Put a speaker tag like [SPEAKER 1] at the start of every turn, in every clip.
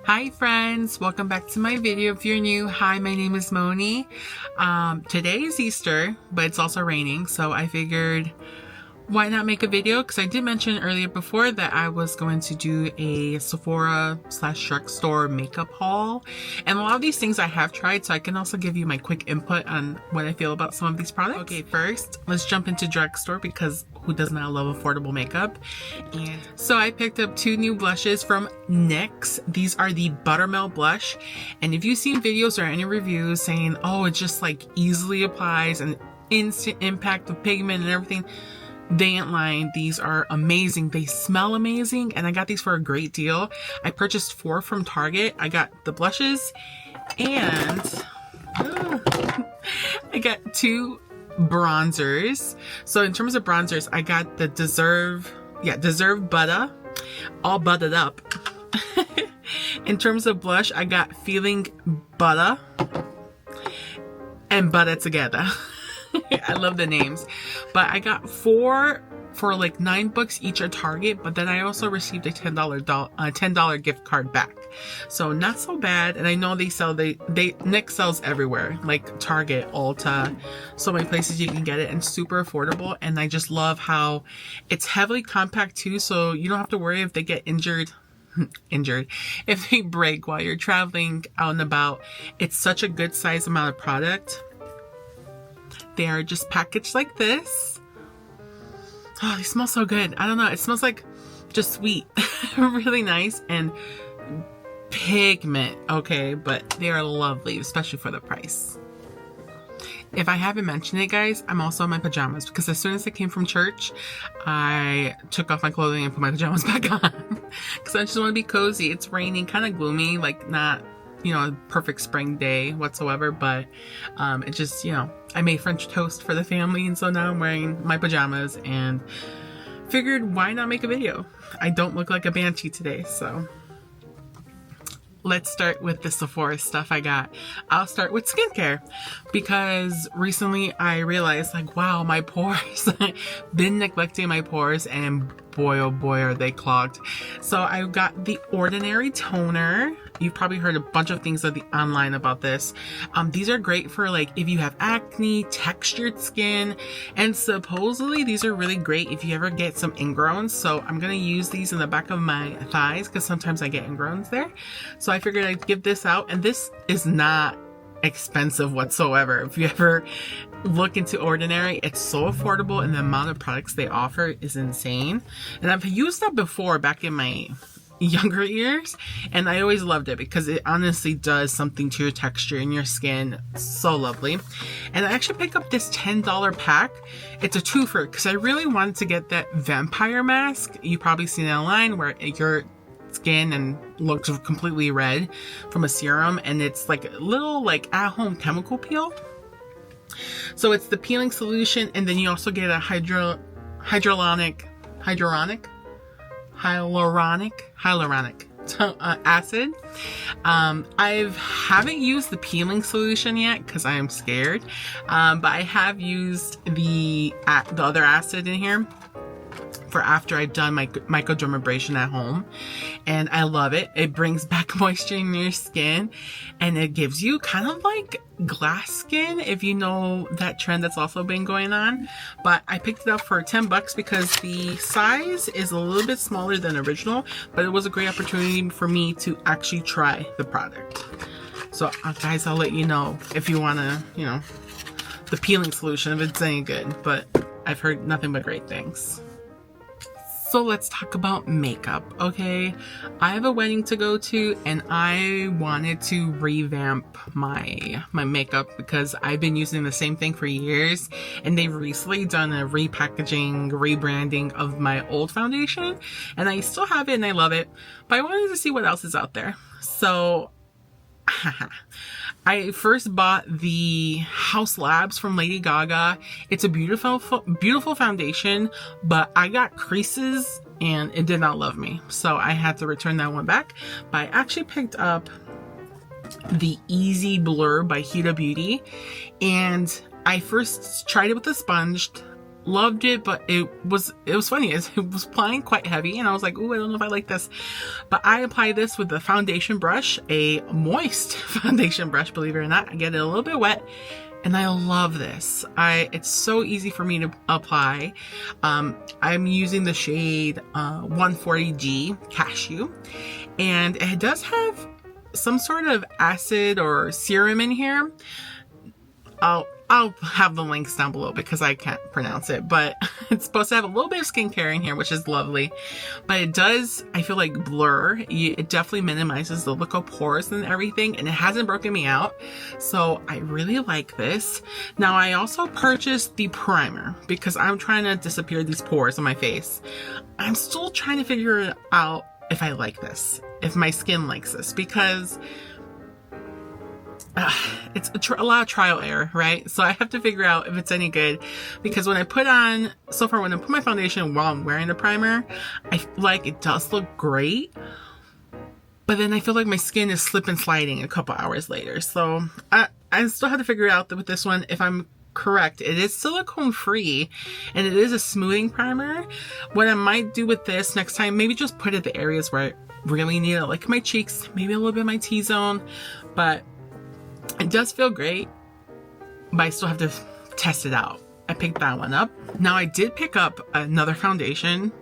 [SPEAKER 1] Hi friends, welcome back to my video. If you're new, hi, my name is Moni. Today is Easter, but it's also raining, so I figured why not make a video? Because I did mention earlier before that I was going to do a Sephora / drugstore makeup haul. And a lot of these things I have tried, so I can also give you my quick input on what I feel about some of these products. Okay, first, let's jump into drugstore because who does not love affordable makeup? And so I picked up two new blushes from NYX. These are the Buttermilk blush. And if you've seen videos or any reviews saying, oh, it just like easily applies and instant impact of pigment and everything, they ain't lying. These are amazing. They smell amazing, and I got these for a great deal. I purchased 4 from Target. I got the blushes and I got 2 bronzers. So in terms of bronzers, I got the Deserve Butter, all buttered up. In terms of blush, I got Feeling Butter and Butter Together. I love the names, but I got 4 for like $9 each at Target, but then I also received a $10 gift card back, so not so bad. And I know NYX sells everywhere, like Target, Ulta, so many places you can get it, and super affordable. And I just love how it's heavily compact too, so you don't have to worry if they get injured, if they break while you're traveling out and about. It's such a good size amount of product. They are just packaged like this. Oh, they smell so good. I don't know. It smells like just sweet. Really nice. And pigment. Okay, but they are lovely, especially for the price. If I haven't mentioned it, guys, I'm also in my pajamas because as soon as I came from church, I took off my clothing and put my pajamas back on because I just want to be cozy. It's raining, kind of gloomy, like not, you know, a perfect spring day whatsoever, but it just, you know, I made French toast for the family, and so now I'm wearing my pajamas and figured why not make a video. I don't look like a banshee today, so let's start with the Sephora stuff I got. I'll start with skincare because recently I realized, like, wow, my pores, been neglecting my pores, and boy, oh boy, are they clogged. So I got the Ordinary toner. You've probably heard a bunch of things online about this. These are great for like if you have acne, textured skin, and supposedly these are really great if you ever get some ingrowns. So I'm gonna use these in the back of my thighs because sometimes I get ingrowns there. So I figured I'd give this out, and this is not expensive whatsoever. If you ever look into Ordinary, it's so affordable, and the amount of products they offer is insane. And I've used that before back in my younger years, and I always loved it because it honestly does something to your texture and your skin. So lovely. And I actually picked up this $10 pack. It's a twofer because I really wanted to get that vampire mask. You've probably seen it online where your skin and looks completely red from a serum, and it's like a little like at-home chemical peel. So it's the peeling solution, and then you also get a hyaluronic acid. I haven't used the peeling solution yet because I am scared, but I have used the other acid in here for after I've done my microdermabrasion at home, and I love it. It brings back moisture in your skin, and it gives you kind of like glass skin, if you know that trend that's also been going on. But I picked it up for $10 because the size is a little bit smaller than original, but it was a great opportunity for me to actually try the product. So guys, I'll let you know if you want to, you know, the peeling solution, if it's any good, but I've heard nothing but great things. So let's talk about makeup, okay? I have a wedding to go to, and I wanted to revamp my makeup because I've been using the same thing for years, and they've recently done a repackaging, rebranding of my old foundation, and I still have it and I love it, but I wanted to see what else is out there. So I first bought the House Labs from Lady Gaga. It's a beautiful foundation, but I got creases and it did not love me. So I had to return that one back. But I actually picked up the Easy Blur by Huda Beauty. And I first tried it with a sponge. loved it, but it was funny. It was applying quite heavy, and I was like, "Ooh, I don't know if I like this." But I apply this with the foundation brush, a moist foundation brush, believe it or not. I get it a little bit wet, and I love this. It's so easy for me to apply. I'm using the shade 140G Cashew, and it does have some sort of acid or serum in here. I'll have the links down below because I can't pronounce it, but it's supposed to have a little bit of skincare in here, which is lovely. But it does, I feel like, blur. It definitely minimizes the look of pores and everything, and it hasn't broken me out. So I really like this. Now, I also purchased the primer because I'm trying to disappear these pores on my face. I'm still trying to figure out if I like this, if my skin likes this, because it's a lot of trial error, right? So I have to figure out if it's any good, because when I put my foundation while I'm wearing the primer, I feel like it does look great, but then I feel like my skin is slip and sliding a couple hours later. So I still have to figure out with this one if I'm correct. It is silicone free, and it is a smoothing primer. What I might do with this next time, maybe just put it the areas where I really need it, like my cheeks, maybe a little bit of my T-zone, but it does feel great, but I still have to test it out. I picked that one up. Now, I did pick up another foundation,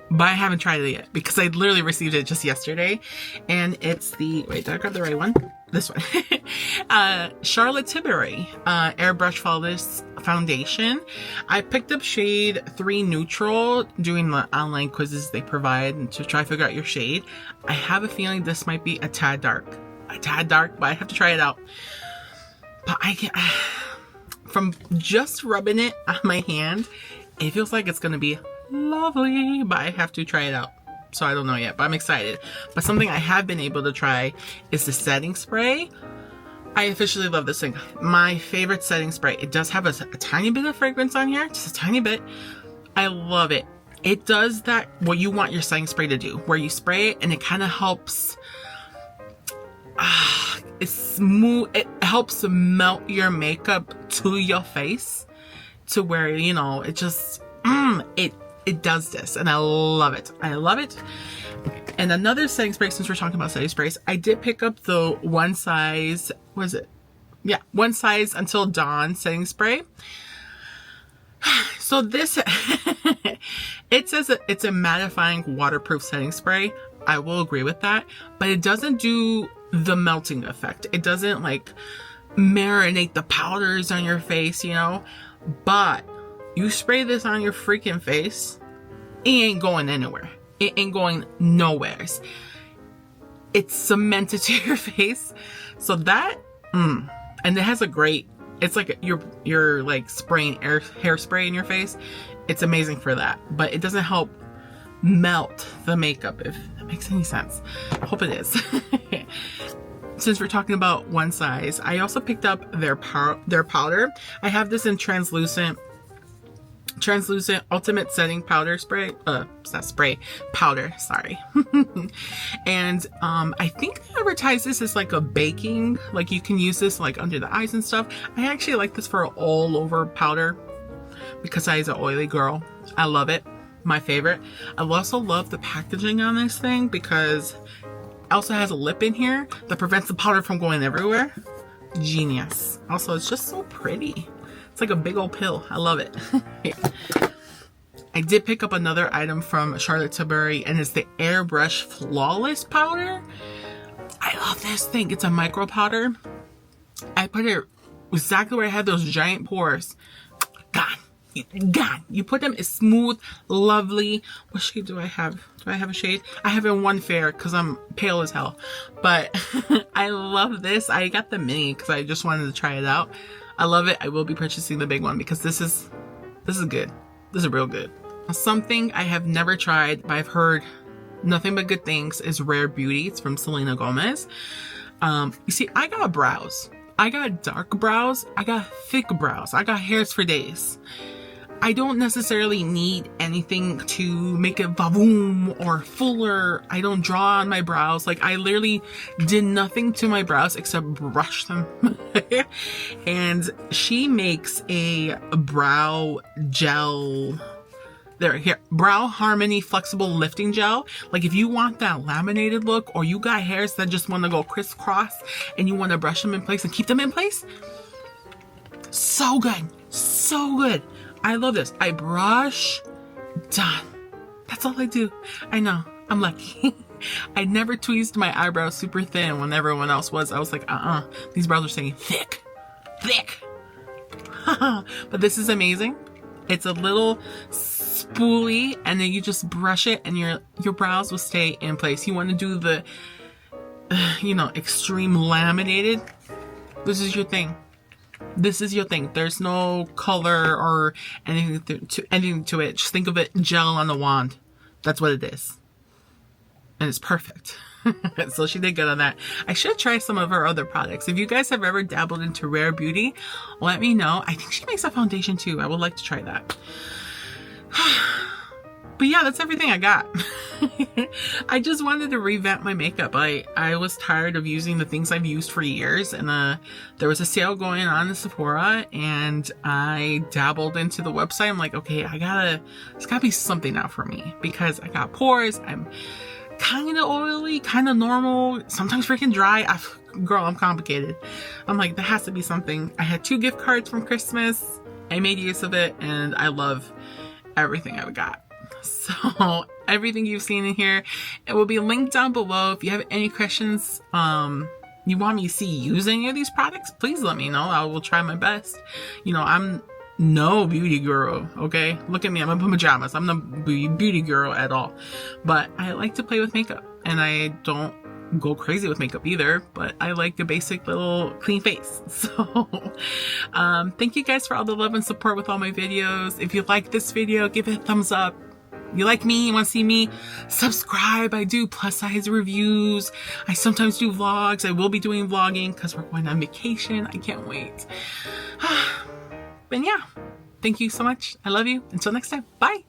[SPEAKER 1] but I haven't tried it yet because I literally received it just yesterday. And it's wait, did I grab the right one? This one. Charlotte Tilbury Airbrush Flawless Foundation. I picked up shade 3 Neutral, doing the online quizzes they provide to try to figure out your shade. I have a feeling this might be a tad dark, but I have to try it out. But from just rubbing it on my hand, it feels like it's gonna be lovely, but I have to try it out. So I don't know yet, but I'm excited. But something I have been able to try is the setting spray. I officially love this thing. My favorite setting spray. It does have a tiny bit of fragrance on here, just a tiny bit. I love it. It does that what you want your setting spray to do, where you spray it and it kind of helps. It's smooth. It helps melt your makeup to your face, to where, you know, it just it does this, and I love it. I love it. And another setting spray, since we're talking about setting sprays, I did pick up the One Size Until Dawn setting spray. So this it says that it's a mattifying waterproof setting spray. I will agree with that, but it doesn't do the melting effect. It doesn't like marinate the powders on your face, you know, but you spray this on your freaking face, it ain't going anywhere. It ain't going nowhere. It's cemented to your face. So that, and it has a great, it's like you're like spraying hairspray in your face. It's amazing for that, but it doesn't help melt the makeup, if that makes any sense. I hope it is. Since we're talking about One Size, I also picked up their powder. I have this in translucent ultimate setting powder spray. It's not spray, powder, sorry. And I think they advertise this as like a baking, like you can use this like under the eyes and stuff. I actually like this for all over powder because I was an oily girl. I love it. My favorite. I also love the packaging on this thing because it also has a lip in here that prevents the powder from going everywhere. Genius. Also, it's just so pretty. It's like a big old pill. I love it. I did pick up another item from Charlotte Tilbury, and it's the Airbrush Flawless Powder. I love this thing. It's a micro powder. I put it exactly where I had those giant pores. Gone. You put them, it's smooth, lovely. What shade do I have? Do I have a shade? I have in one fair because I'm pale as hell. But I love this. I got the mini because I just wanted to try it out. I love it. I will be purchasing the big one because this is good. This is real good. Something I have never tried, but I've heard nothing but good things, is Rare Beauty. It's from Selena Gomez. You see, I got brows. I got dark brows. I got thick brows. I got hairs for days. I don't necessarily need anything to make it vavoom or fuller. I don't draw on my brows. Like, I literally did nothing to my brows except brush them. And she makes a brow gel. Here, Brow Harmony Flexible Lifting Gel. Like, if you want that laminated look, or you got hairs that just want to go crisscross and you want to brush them in place and keep them in place, so good. So good. I love this. I brush, done. That's all I do. I know, I'm lucky. I never tweezed my eyebrows super thin when everyone else was. I was like, these brows are staying thick. Thick. But this is amazing. It's a little spoolie, and then you just brush it and your brows will stay in place. You want to do the, extreme laminated. This is your thing. This is your thing. There's no color or anything to it. Just think of it, gel on the wand. That's what it is. And it's perfect. So she did good on that. I should try some of her other products. If you guys have ever dabbled into Rare Beauty, let me know. I think she makes a foundation too. I would like to try that. But yeah, that's everything I got. I just wanted to revamp my makeup. I was tired of using the things I've used for years, and there was a sale going on in Sephora, and I dabbled into the website. I'm like, okay, it's gotta be something now for me, because I got pores. I'm kind of oily, kind of normal, sometimes freaking dry. Girl, I'm complicated. I'm like, there has to be something. I had 2 gift cards from Christmas. I made use of it, and I love everything I've got. So everything you've seen in here, it will be linked down below. If you have any questions, you want me to see use any of these products, please let me know. I will try my best. I'm no beauty guru, okay? Look at me, I'm in pajamas. I'm no beauty guru at all. But I like to play with makeup, and I don't go crazy with makeup either, but I like a basic little clean face. So thank you guys for all the love and support with all my videos. If you like this video, give it a thumbs up. You like me, you want to see me, subscribe. I do plus size reviews. I sometimes do vlogs. I will be doing vlogging because we're going on vacation. I can't wait. But yeah, thank you so much. I love you. Until next time, bye.